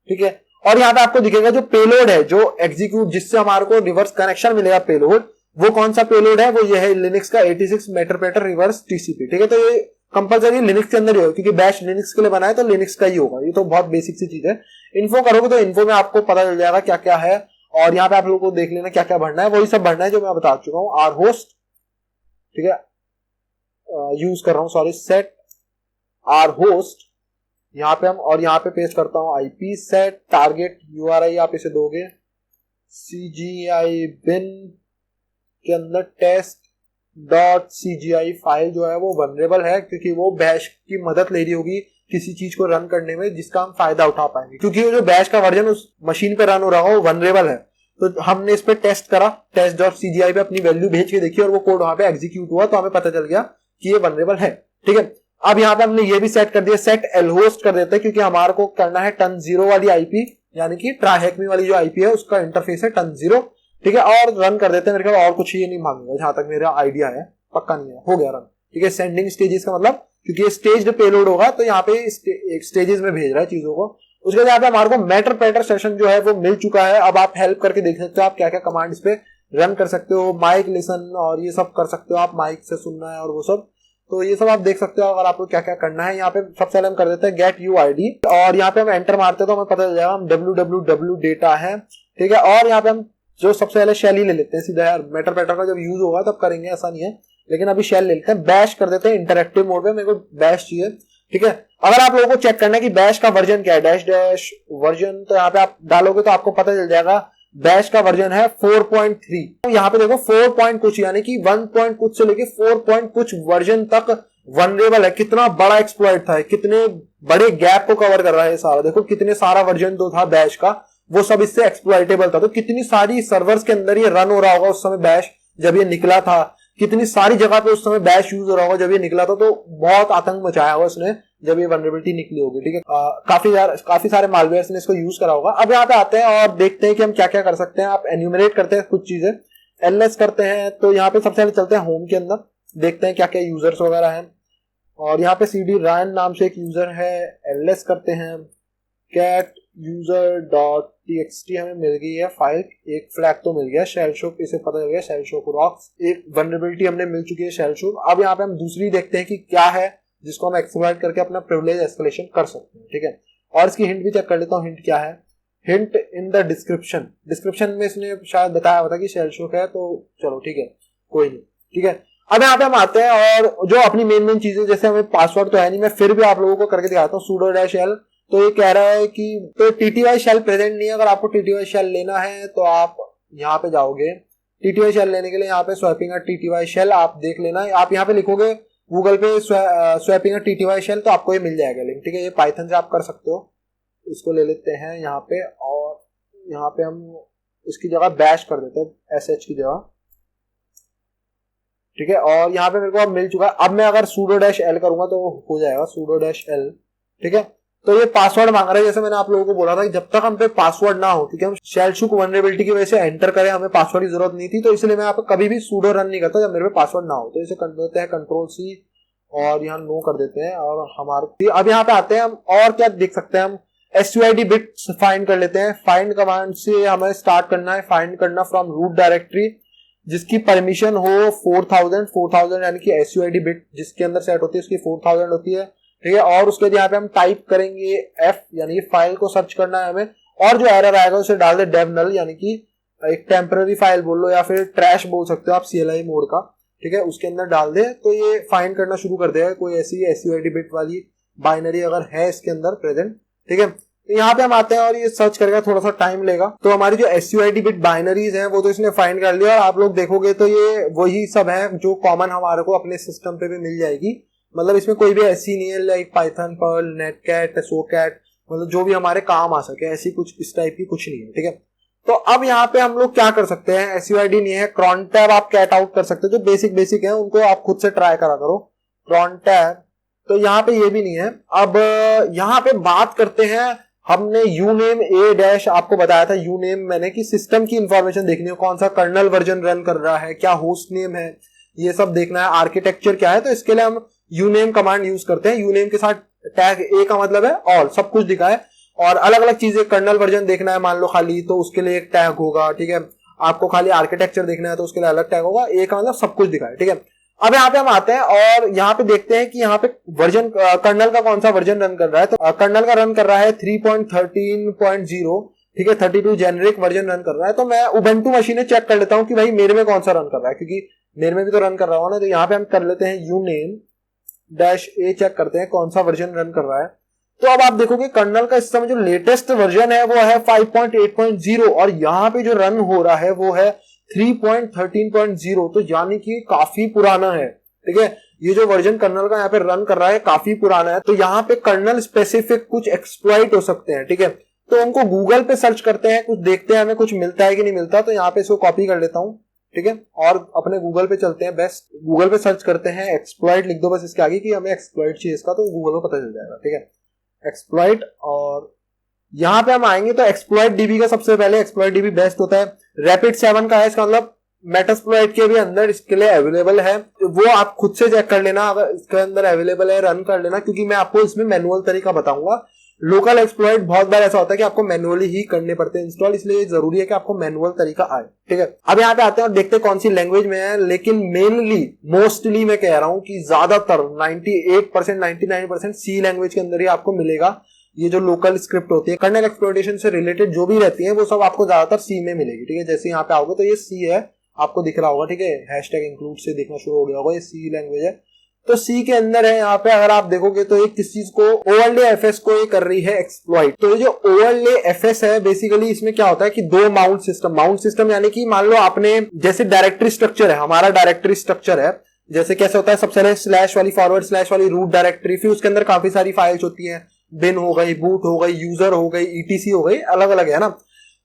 ठीक है। और यहाँ पे आपको दिखेगा जो पेलोड है जो एग्जीक्यूट, जिससे हमारे को रिवर्स कनेक्शन मिलेगा पेलोड, वो कौन सा पेलोड है? वो ये है लिनक्स का 86 मेटर रिवर्स TCP, ठीक है। तो ये कंपलसरी लिनक्स के अंदर ही होगा क्योंकि बैश लिनक्स के लिए बना है तो लिनक्स का ही होगा। ये तो बहुत बेसिक सी चीज है। इन्फो करोगे तो इन्फो में आपको पता चल जाएगा क्या क्या है, और यहाँ पे आप लोगों को देख लेना क्या क्या भरना है, वही सब भरना है जो मैं बता चुका हूँ। आर होस्ट, ठीक है, यूज कर रहा हूँ, सॉरी, सेट आर होस्ट, यहाँ पे हम, और यहाँ पे पेस्ट करता हूँ आईपी, सेट टारगेट यूआरआई आप इसे दोगे, CGI bin के अंदर test.cgi फाइल जो है वो वनरेबल है क्योंकि वो बैश की मदद ले रही होगी किसी चीज को रन करने में जिसका हम फायदा उठा पाएंगे, क्योंकि जो बैश का वर्जन उस मशीन पे रन हो रहा हो वो वनरेबल है। तो हमने इस पे टेस्ट करा, test.cgi पे अपनी वैल्यू भेज के देखी और वो कोड वहां पे एग्जीक्यूट हुआ, तो हमें पता चल गया कि ये वनरेबल है, ठीक है। अब यहाँ पे हमने ये भी सेट कर दिया, सेट lhost कर देते हैं क्योंकि हमारे को करना है टन 0 वाली आईपी, यानी कि ट्राहेकमी वाली जो आईपी है उसका इंटरफेस है टन 0, ठीक है। और रन कर देते हैं, मेरे ख्याल और कुछ ये नहीं मांगेगा जहां तक मेरा आइडिया है, पक्का नहीं है, हो गया रन, ठीक है। सेंडिंग स्टेजेस का मतलब क्योंकि ये स्टेज्ड पेलोड होगा तो यहाँ पे स्टेजेस में भेज रहा है चीजों को। उसके बाद यहाँ पे हमारे को मैटर पैटर सेशन जो है वो मिल चुका है। अब आप हेल्प करके देख सकते हो आप क्या क्या कमांड इस पे रन कर सकते हो, माइक लिसन और ये सब कर सकते हो आप, माइक से सुनना है और वो सब, तो ये सब आप देख सकते हो अगर आपको क्या क्या करना है। यहाँ पे सबसे पहले हम कर देते हैं गेट UID और यहाँ पे हम एंटर मारते हैं तो हमें पता चल जाएगा हम www डेटा है, ठीक है। और यहाँ पे हम जो सबसे पहले शेल ही ले लेते हैं सीधा, यार मैटर पैटर का जब यूज होगा तब करेंगे, ऐसा नहीं है, लेकिन अभी शेल ले लेते हैं। बैश कर देते हैं इंटरएक्टिव मोड पे, मेरे को बैश चाहिए, ठीक है। अगर आप लोगों को चेक करना है कि बैश का वर्जन क्या है, डैश वर्जन, तो यहाँ पे आप डालोगे तो आपको पता चल जाएगा बैश का वर्जन है 4.3। तो यहाँ पे देखो 4 पॉइंट कुछ, यानी कि 1 पॉइंट कुछ से लेके 4 पॉइंट कुछ वर्जन तक वनरेबल है। कितना बड़ा एक्सप्लॉइट था, कितने बड़े गैप को कवर कर रहा है सारा। देखो कितने सारा वर्जन जो था बैश का वो सब इससे एक्सप्लॉइटेबल था। तो कितनी सारी सर्वर्स के अंदर ये रन हो रहा होगा उस समय बैश जब ये निकला था, कितनी सारी जगह पे उस समय बैश यूज हो रहा होगा जब ये निकला था। तो बहुत आतंक मचाया होगा उसने जब ये वनरेबिलिटी निकली होगी, ठीक है। काफी सारे मालवेयर्स ने इसको यूज करा होगा। अब यहाँ पे आते हैं और देखते हैं कि हम क्या क्या कर सकते हैं। आप एन्यूमरेट करते हैं कुछ चीजें, एलएस करते हैं। तो यहाँ पे सबसे पहले चलते हैं होम के अंदर, देखते हैं क्या क्या यूजर्स वगैरह हैं। और यहाँ पे CD रैन नाम से एक यूजर है, एलएस करते हैं। कैट user.txt हमें मिल गई है फाइल, एक फ्लैग तो मिल गया, शेल शोक इसे पता चल गया, शेल शोक रॉक्स, एक वनरेबिलिटी हमने मिल चुकी है शेल शोक। अब यहाँ पे हम दूसरी देखते हैं कि क्या है जिसको हम एक्सप्लॉइट करके अपना प्रिविलेज एस्केलेशन कर सकते हैं, ठीक है। और इसकी हिंट भी चेक कर लेता हूँ, हिंट क्या है। हिंट इन द डिस्क्रिप्शन में इसने शायद बताया हुआ था कि शेल शोक है, तो चलो ठीक है, कोई नहीं, ठीक है। अब यहाँ पे हम आते हैं और जो अपनी मेन चीजें, जैसे हमें पासवर्ड तो है नहीं, मैं फिर भी आप लोगों को करके दिखाता हूँ। sudo -l तो ये कह रहा है कि तो टीटीवाई शेल प्रेजेंट नहीं है। अगर आपको टीटीवाई शेल लेना है तो आप यहाँ पे जाओगे, टीटीवाई शेल लेने के लिए यहाँ पे स्वैपिंग अ टीटीवाई शेल आप देख लेना, आप यहाँ पे लिखोगे गूगल पे स्वैपिंग अ टीटीवाई शेल तो आपको ये मिल जाएगा लिंक, ठीक है। ये पाइथन से आप कर सकते हो। इसको ले लेते हैं यहाँ पे और यहाँ पे हम इसकी जगह बैश कर देते हैं एसएच की जगह, ठीक है। और यहाँ पे मेरे को अब मिल चुका है। अब मैं अगर sudo dash l करूंगा तो हो जाएगा sudo dash l, ठीक है। तो ये पासवर्ड मांग रहा है, जैसे मैंने आप लोगों को बोला था कि जब तक हम पे पासवर्ड ना हो, क्योंकि हम शेल शुक वनरेबिलिटी की वजह से एंटर करें, हमें पासवर्ड की जरूरत नहीं थी, तो इसलिए मैं यहाँ पे कभी भी sudo रन नहीं करता जब मेरे पे पासवर्ड ना हो। तो इसे कर देते हैं कंट्रोल सी और यहाँ नो कर देते हैं। और हमारे अब यहाँ पे आते हैं हम, और क्या देख सकते हैं हम, SUID बिट फाइंड कर लेते हैं। फाइंड कमांड से हमें स्टार्ट करना है, फाइंड करना फ्रॉम रूट डायरेक्टरी जिसकी परमिशन हो 4000 यानी कि SUID बिट जिसके अंदर सेट होती है उसकी 4000 होती है, ठीक है। और उसके यहाँ पे हम टाइप करेंगे F यानी कि फाइल को सर्च करना है हमें, और जो एरर आएगा उसे डाल दे dev null यानी कि एक टेम्पररी फाइल बोल लो या फिर ट्रैश बोल सकते हो आप CLI मोड का, ठीक है, उसके अंदर डाल दे तो ये फाइंड करना शुरू कर देगा कोई ऐसी SUID बिट वाली बाइनरी अगर है इसके अंदर प्रेजेंट, ठीक है। तो यहाँ पे हम आते हैं और ये सर्च करेगा, थोड़ा सा टाइम लेगा। तो हमारी जो SUID बिट बाइनरीज हैं वो तो इसने फाइंड कर लिया, और आप लोग देखोगे तो ये वही सब है जो कॉमन हमारे को अपने सिस्टम पे भी मिल जाएगी। मतलब इसमें कोई भी ऐसी नहीं है लाइक पाइथन, पर्ल, नेटकैट, सोकैट, मतलब जो भी हमारे काम आ सके ऐसी कुछ इस टाइप की कुछ नहीं है, ठीक है। तो अब यहाँ पे हम लोग क्या कर सकते हैं, SUID नहीं है, cron tab आप कैट आउट कर सकते हो, जो बेसिक है उनको आप खुद से ट्राई करा करो, cron tab। तो यहाँ पे ये भी नहीं है। अब यहाँ पे बात करते हैं, हमने यूनेम a डैश आपको बताया था, यूनेम मैंने कि सिस्टम की इंफॉर्मेशन देखनी हो, कौन सा कर्नल वर्जन रन कर रहा है, क्या होस्ट नेम है, ये सब देखना है, आर्किटेक्चर क्या है। तो इसके लिए हम यूनेम कमांड यूज करते हैं। यूनेम के साथ टैग a का मतलब है ऑल, सब कुछ दिखा है, और अलग अलग चीजें, कर्नल वर्जन देखना है मान लो खाली तो उसके लिए एक टैग होगा, ठीक है। आपको खाली आर्किटेक्चर देखना है तो उसके लिए अलग टैग होगा। a का मतलब सब कुछ दिखा है, ठीक है। अब यहाँ पे हम आते हैं और यहाँ पे देखते हैं कि यहाँ पे वर्जन कर्नल का कौन सा वर्जन रन कर रहा है। तो कर्नल का रन कर रहा है 3.13.0, ठीक है, 32 जेनरिक वर्जन रन कर रहा है। तो मैं उबंटू मशीनें चेक कर लेता हूँ कि भाई मेरे में कौन सा रन कर रहा है, क्योंकि मेरे में भी तो रन कर रहा हूँ ना। तो यहाँ पे हम कर लेते हैं यूनेम डैश a, चेक करते हैं कौन सा वर्जन रन कर रहा है। तो अब आप देखोगे कर्नल का इस समय जो लेटेस्ट वर्जन है वो है 5.8.0, और यहाँ पे जो रन हो रहा है वो है 3.13.0, तो यानी कि काफी पुराना है, ठीक है। ये जो वर्जन कर्नल का यहाँ पे रन कर रहा है काफी पुराना है। तो यहाँ पे कर्नल स्पेसिफिक कुछ एक्सप्लॉइट हो सकते हैं, ठीक है। तो उनको गूगल पे सर्च करते हैं, कुछ देखते हैं हमें कुछ मिलता है कि नहीं मिलता। तो यहाँ पे इसको कॉपी कर लेता हूँ, ठीक है, और अपने गूगल पे चलते हैं। बेस्ट गूगल पे सर्च करते हैं, एक्सप्लॉइट लिख दो बस इसके आगे कि हमें एक्सप्लॉइट चाहिए इसका, तो गूगल को पता चल जाएगा, ठीक है, एक्सप्लॉइट। और यहाँ पे हम आएंगे तो एक्सप्लॉइट डीबी का सबसे पहले एक्सप्लॉइट डीबी बेस्ट होता है। रैपिड 7 का है, इसका मतलब मेटास्प्लॉइट के भी अंदर इसके लिए अवेलेबल है, वो आप खुद से चेक कर लेना अगर इसके अंदर अवेलेबल है, रन कर लेना, क्योंकि मैं आपको इसमें मैनुअल तरीका बताऊंगा। लोकल एक्सप्लॉइट बहुत बार ऐसा होता है कि आपको मैनुअली ही करने पड़ते हैं इंस्टॉल, इसलिए जरूरी है कि आपको मैनुअल तरीका आए, ठीक है। अब यहाँ पे आते हैं और देखते हैं कौन सी लैंग्वेज में है, लेकिन मेनली मोस्टली मैं कह रहा हूं कि ज्यादातर 98% 99% सी लैंग्वेज के अंदर ही आपको मिलेगा। ये जो लोकल स्क्रिप्ट होती है कर्नल एक्सप्लॉइटेशन से रिलेटेड जो भी रहती है वो सब आपको ज्यादातर सी में मिलेगी, ठीक है। जैसे यहाँ पे आओगे तो ये सी है, आपको दिख रहा होगा, ठीक है, हैशटैग इंक्लूड से देखना शुरू हो गया होगा, ये सी लैंग्वेज है। तो सी के अंदर है यहाँ पे, अगर आप देखोगे तो एक किस चीज को ओवरले एफएस को ये कर रही है एक्सप्लॉइट। तो ये जो ओवरले एफएस है बेसिकली इसमें क्या होता है कि दो माउंट सिस्टम यानी कि मान लो आपने जैसे डायरेक्टरी स्ट्रक्चर है, हमारा डायरेक्टरी स्ट्रक्चर है, जैसे कैसे होता है सबसे पहले स्लैश वाली फॉरवर्ड स्लैश वाली रूट डायरेक्टरी, फिर उसके अंदर काफी सारी फाइल्स होती है, बिन हो गई, बूट हो गई, यूजर हो गई, ईटीसी हो गई, अलग अलग है ना।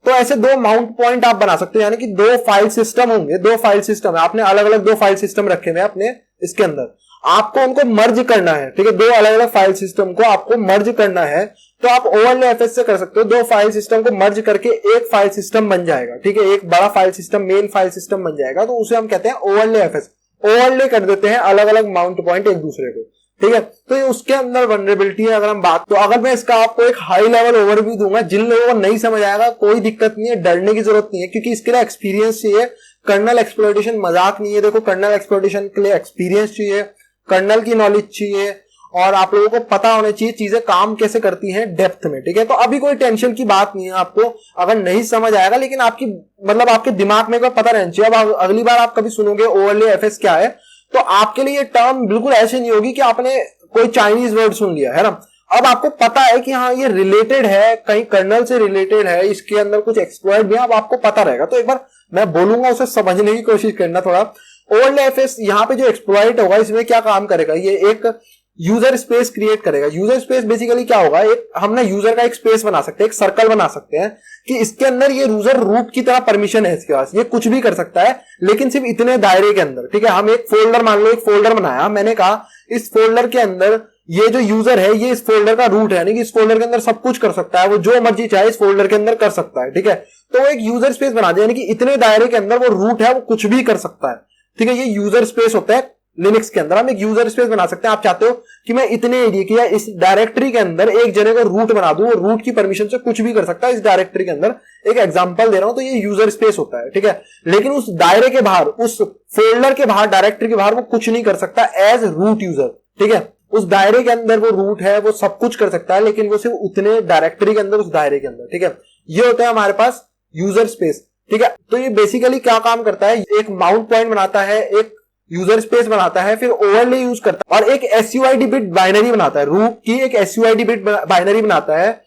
तो ऐसे दो माउंट पॉइंट आप बना सकते हो, यानी कि दो फाइल सिस्टम होंगे, दो फाइल सिस्टम है, आपने अलग अलग दो फाइल सिस्टम रखे हुए अपने इसके अंदर, आपको उनको मर्ज करना है, ठीक है, दो अलग अलग फाइल सिस्टम को आपको मर्ज करना है। तो आप ओवरले एफएस से कर सकते हो, दो फाइल सिस्टम को मर्ज करके एक फाइल सिस्टम बन जाएगा, ठीक है, एक बड़ा file system, main file system बन जाएगा। तो उसे हम कहते हैं ओवरले एफएस, ओवरले कर देते हैं अलग अलग माउंट पॉइंट एक दूसरे को, ठीक है। तो ये उसके अंदर वनरेबिलिटी है। अगर हम बात, तो अगर मैं इसका आपको एक हाई लेवल ओवरव्यू दूंगा, जिन लोगों को नहीं समझ आएगा कोई दिक्कत नहीं है, डरने की जरूरत नहीं है, क्योंकि इसके लिए एक्सपीरियंस चाहिए। कर्नल एक्सप्लॉइटेशन मजाक नहीं है, देखो कर्नल एक्सप्लॉइटेशन के लिए एक्सपीरियंस चाहिए, कर्नल की नॉलेज चाहिए, और आप लोगों को पता होना चाहिए चीजें काम कैसे करती हैं डेप्थ में, ठीक है। तो अभी कोई टेंशन की बात नहीं है, आपको अगर नहीं समझ आएगा, लेकिन आपकी मतलब आपके दिमाग में पता रहना चाहिए। अब अगली बार आप कभी सुनोगे ओवरले एफएस क्या है, तो आपके लिए ये टर्म बिल्कुल ऐसे नहीं होगी कि आपने कोई चाइनीज वर्ड सुन लिया है ना। अब आपको पता है कि हाँ ये रिलेटेड है, कहीं कर्नल से रिलेटेड है, इसके अंदर कुछ एक्सप्लॉइट भी है, अब आपको पता रहेगा। तो एक बार मैं बोलूंगा उसे समझने की कोशिश करना थोड़ा। OLFS यहाँ पे जो एक्सप्लॉइट होगा इसमें क्या काम करेगा, ये एक यूजर स्पेस क्रिएट करेगा। यूजर स्पेस बेसिकली क्या होगा, एक हम ना यूजर का एक स्पेस बना सकते हैं, एक सर्कल बना सकते हैं कि इसके अंदर ये यूजर रूट की तरह परमिशन है इसके पास, ये कुछ भी कर सकता है लेकिन सिर्फ इतने दायरे के अंदर, ठीक है। हम एक फोल्डर, मान लो एक फोल्डर बनाया, मैंने कहा इस फोल्डर के अंदर ये जो यूजर है ये इस फोल्डर का रूट है, यानी कि इस फोल्डर के अंदर सब कुछ कर सकता है, वो जो मर्जी चाहे इस फोल्डर के अंदर कर सकता है, ठीक है। तो वो एक यूजर स्पेस बना दिया, यानी कि इतने दायरे के अंदर वो रूट है, वो कुछ भी कर सकता है, ठीक है। ये यूजर स्पेस होता है लिनक्स के अंदर। हम एक यूजर स्पेस बना सकते हैं। आप चाहते हो कि मैं इतने एरिया की या इस डायरेक्टरी के अंदर एक जने को रूट बना दूं, वो रूट की परमिशन से कुछ भी कर सकता है इस डायरेक्टरी के अंदर, एक एग्जांपल दे रहा हूं, तो ये यूजर स्पेस होता है, ठीक है। लेकिन उस दायरे के बाहर, उस फोल्डर के बाहर, डायरेक्टरी के बाहर वो कुछ नहीं कर सकता एज रूट यूजर, ठीक है। उस दायरे के अंदर वो रूट है, वो सब कुछ कर सकता है, लेकिन वो सिर्फ उतने डायरेक्टरी के अंदर, उस दायरे के अंदर, ठीक है। ये होता है हमारे पास यूजर स्पेस, ठीक है। तो ये बेसिकली क्या काम करता है, एक माउंट पॉइंट बनाता है, एक यूजर स्पेस बनाता है, फिर ओवरले यूज करता है और एक SUID बिट बाइनरी बनाता है, रूट की एक SUID बिट बाइनरी बनाता है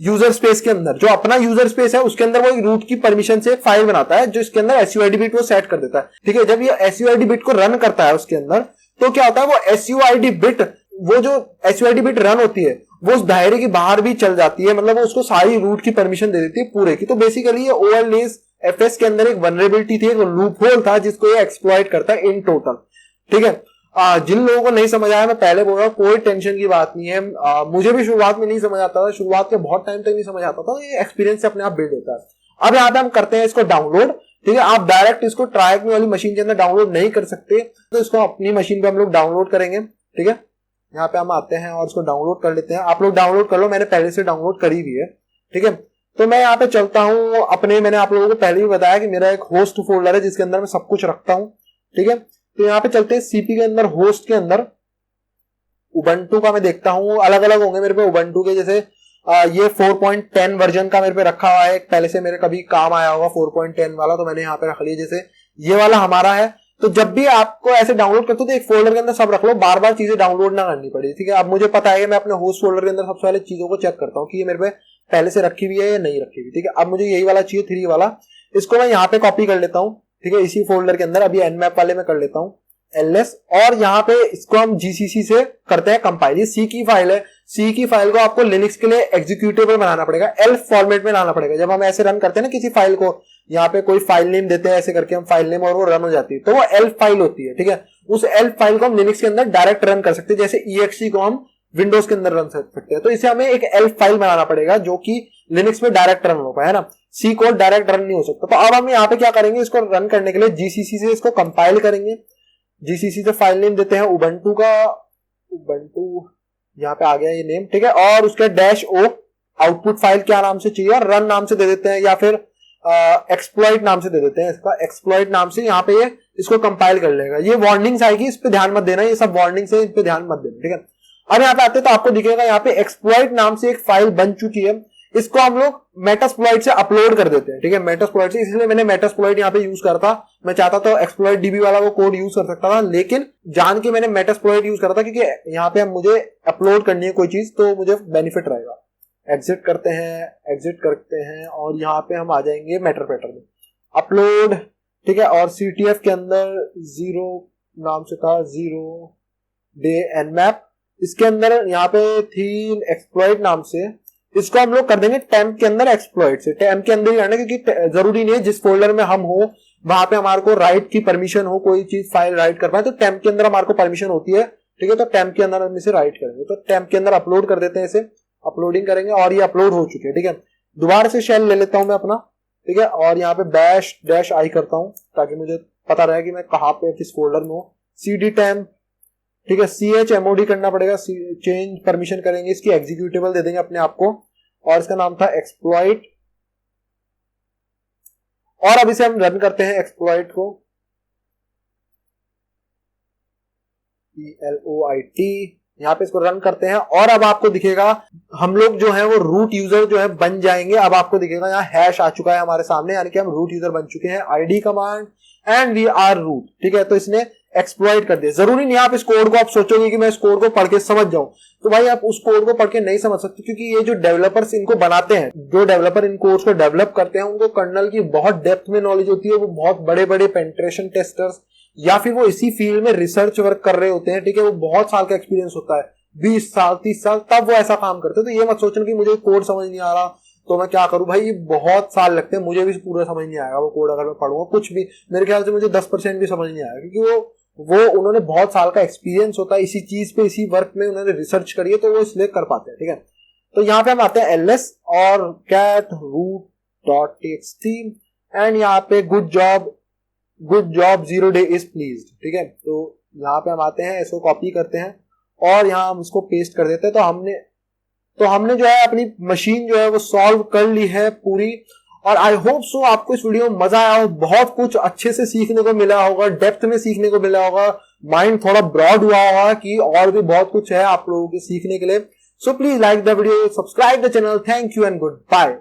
यूजर स्पेस के अंदर। जो अपना यूजर स्पेस है उसके अंदर वो एक रूट की परमिशन से एक फाइल बनाता है जो इसके अंदर SUID बिट वो सेट कर देता है, ठीक है। जब ये SUID बिट को रन करता है उसके अंदर, तो क्या होता है, वो SUID बिट, वो जो SUID बिट रन होती है वो उस दायरे के बाहर भी चल जाती है, मतलब वो उसको सारी रूट की परमिशन दे देती है पूरे की। तो बेसिकली ये OLFS के अंदर एक वनरेबिलिटी थी, एक लूप होल था जिसको ये एक्सप्लॉइट करता है इन टोटल, ठीक है। जिन लोगों को नहीं समझ आया, मैं पहले बोल रहा हूं कोई टेंशन की बात नहीं है। मुझे भी शुरुआत में नहीं समझ आता था, शुरुआत के बहुत टाइम तक नहीं समझ आता था, ये एक्सपीरियंस से अपने आप बिल्ड होता है। अब यहाँ पे हम करते हैं इसको डाउनलोड, ठीक है। आप डायरेक्ट इसको ट्राई वाली मशीन के अंदर डाउनलोड नहीं कर सकते, तो इसको अपनी मशीन पे हम लोग डाउनलोड करेंगे, ठीक है। यहाँ पे हम आते हैं और इसको डाउनलोड कर लेते हैं। आप लोग डाउनलोड कर लो, मैंने पहले से डाउनलोड करी हुई है, ठीक है। तो मैं यहाँ पे चलता हूँ अपने, मैंने आप लोगों को पहले भी बताया कि मेरा एक होस्ट फोल्डर है जिसके अंदर मैं सब कुछ रखता हूँ, ठीक है। तो यहाँ पे चलते हैं सीपी के अंदर, होस्ट के अंदर उबंटू का मैं देखता हूँ, अलग अलग होंगे मेरे पे उबंटू के, जैसे ये 4.10 वर्जन का मेरे पे रखा हुआ है, पहले से मेरे कभी काम आया होगा 4.10 वाला, तो मैंने यहाँ पे रख लिया। जैसे ये वाला हमारा है, तो जब भी आपको ऐसे डाउनलोड करते हो तो एक फोल्डर के अंदर सब रख लो, बार बार चीजें डाउनलोड ना करनी पड़े, ठीक है। अब मुझे पता है कि मैं अपने होस्ट फोल्डर के अंदर सबसे पहले चीजों को चेक करता हूँ कि ये मेरे पे पहले से रखी हुई है या नहीं रखी हुई, ठीक है। अब मुझे यही वाला चाहिए, 3 वाला, इसको मैं यहाँ पे कॉपी कर लेता हूँ, ठीक है, इसी फोल्डर के अंदर। अभी nmap वाले में कर लेता हूँ ls, और यहाँ पे इसको हम gcc से करते हैं कंपाइल। ये सी की फाइल है, सी की फाइल को आपको लिनक्स के लिए एग्जीक्यूटेबल बनाना पड़ेगा, elf फॉर्मेट में लाना पड़ेगा। जब हम ऐसे रन करते हैं ना किसी फाइल को, यहाँ पे कोई फाइल नेम देते हैं ऐसे करके हम फाइल नेम, और वो रन हो जाती है, तो वो elf फाइल होती है, ठीक है। उस elf फाइल को हम लिनक्स के अंदर डायरेक्ट रन कर सकते हैं, जैसे exe को हम विंडोज के अंदर रन कर सकते हैं। तो इसे हमें एक elf फाइल बनाना पड़ेगा जो कि लिनक्स में डायरेक्ट रन हो पाए, है ना। सी कोड डायरेक्ट रन नहीं हो सकता। तो अब हम यहाँ पे क्या करेंगे, इसको रन करने के लिए जीसीसी से इसको कंपाइल करेंगे। जीसीसी से फाइल नेम देते हैं उबंटू का, उबंटू यहाँ पे आ गया ये नेम, ठीक है। और उसके -o आउटपुट फाइल क्या नाम से चाहिए, रन नाम से दे देते हैं, या फिर एक्सप्लॉइट नाम से दे देते हैं। इसका एक्सप्लॉइट नाम से यहाँ पे ये इसको कंपाइल कर लेगा। ये वार्निंग्स आएगी, इस पे ध्यान मत देना, ये सब वार्निंग्स है, इस पे ध्यान मत देना, ठीक है। अब यहाँ पे आते हैं तो आपको दिखेगा यहाँ पे एक्सप्लॉइट नाम से एक फाइल बन चुकी है, इसको हम लोग मेटास्प्लॉइट से अपलोड कर देते हैं, ठीक है। मेटास्प्लॉइट से, इसलिए मैंने मेटास्प्लॉइट यहाँ पे यूज करा था। मैं चाहता तो एक्सप्लॉइट डीबी वाला वो कोड यूज कर सकता था, लेकिन जान के मैंने मेटास्प्लॉइट यूज करा था, क्योंकि यहाँ पे मुझे अपलोड करनी है कोई चीज तो मुझे बेनिफिट रहेगा। एग्जिट करते हैं और यहाँ पे हम आ जाएंगे मेटरपेटर में, अपलोड, ठीक है। और CTF के अंदर 0 नाम से था, 0 डे nmap, इसके अंदर यहाँ पे थी एक्सप्लॉइट नाम से, इसको हम लोग कर देंगे टेम्प के अंदर एक्सप्लॉइट से। टेम्प के अंदर ही रहना, क्योंकि जरूरी नहीं है जिस फोल्डर में हम हो वहां पे हमारे को राइट की परमिशन हो, कोई चीज फाइल राइट कर पाए, तो टेम्प के अंदर हमारे को परमिशन होती है, ठीक है। तो टेम्प के अंदर हम इसे राइट करेंगे, तो टेम्प के अंदर अपलोड कर देते हैं, इसे अपलोडिंग करेंगे और ये अपलोड हो चुके हैं, ठीक है। दोबारा से शेल ले लेता हूं मैं अपना, ठीक है, और यहाँ पे -i करता हूं ताकि मुझे पता रहे कि मैं कहाँ पे किस फोल्डर में हूँ। cd temp, ठीक है, chmod करना पड़ेगा, चेंज परमिशन करेंगे, इसकी एग्जीक्यूटेबल दे देंगे अपने आप को, और इसका नाम था एक्सप्लॉइट। और अब इसे हम रन करते हैं एक्सप्लॉइट को, ELOIT, यहाँ पे इसको रन करते हैं। और अब आपको दिखेगा हम लोग जो है वो रूट यूजर जो है बन जाएंगे। अब आपको दिखेगा यहाँ हैश आ चुका है हमारे सामने, यानी कि हम रूट यूजर बन चुके हैं। ID command and we are root, ठीक है। तो इसने एक्सप्लॉइट कर दिया। जरूरी नहीं आप इस कोड को आप सोचोगे कि मैं इस कोड को पढ़ के समझ जाऊं, तो भाई आप उस कोड को पढ़ के नहीं समझ सकते, क्योंकि ये जो डेवलपर्स इनको बनाते हैं, जो डेवलपर इन कोड्स को डेवलप करते हैं, उनको कर्नल की बहुत डेप्थ में नॉलेज होती है। वो बहुत बड़े बड़े पेनिट्रेशन टेस्टर्स या फिर वो इसी फील्ड में रिसर्च वर्क कर रहे होते हैं, ठीक है। वो बहुत साल का एक्सपीरियंस होता है, 20 साल 30 साल, तब वो ऐसा काम करते हैं। तो ये मत सोचना कि मुझे कोड समझ नहीं आ रहा तो मैं क्या करूं। भाई ये बहुत साल लगते हैं, मुझे भी पूरा समझ नहीं आएगा वो कोड। अगर मैं पढ़ूंगा कुछ भी, मेरे ख्याल से मुझे 10% भी समझ नहीं आएगा, क्योंकि वो उन्होंने बहुत साल का एक्सपीरियंस होता है इसी चीज पे, इसी वर्क में उन्होंने रिसर्च करी है, तो वो इसलिए कर पाते हैं, ठीक है। तो यहाँ पे हम आते हैं ls और cat root.txt एंड यहाँ पे good job 0 day is pleased, ठीक है। तो यहाँ पे हम आते हैं, इसको कॉपी करते हैं और यहाँ हम इसको पेस्ट कर देते हैं। तो हमने जो है अपनी मशीन जो है वो सॉल्व कर ली है पूरी। और आई होप सो आपको इस वीडियो में मजा आया हो, बहुत कुछ अच्छे से सीखने को मिला होगा, डेप्थ में सीखने को मिला होगा, माइंड थोड़ा ब्रॉड हुआ होगा कि और भी बहुत कुछ है आप लोगों के सीखने के लिए। So please like the video, subscribe the channel. Thank you and good bye.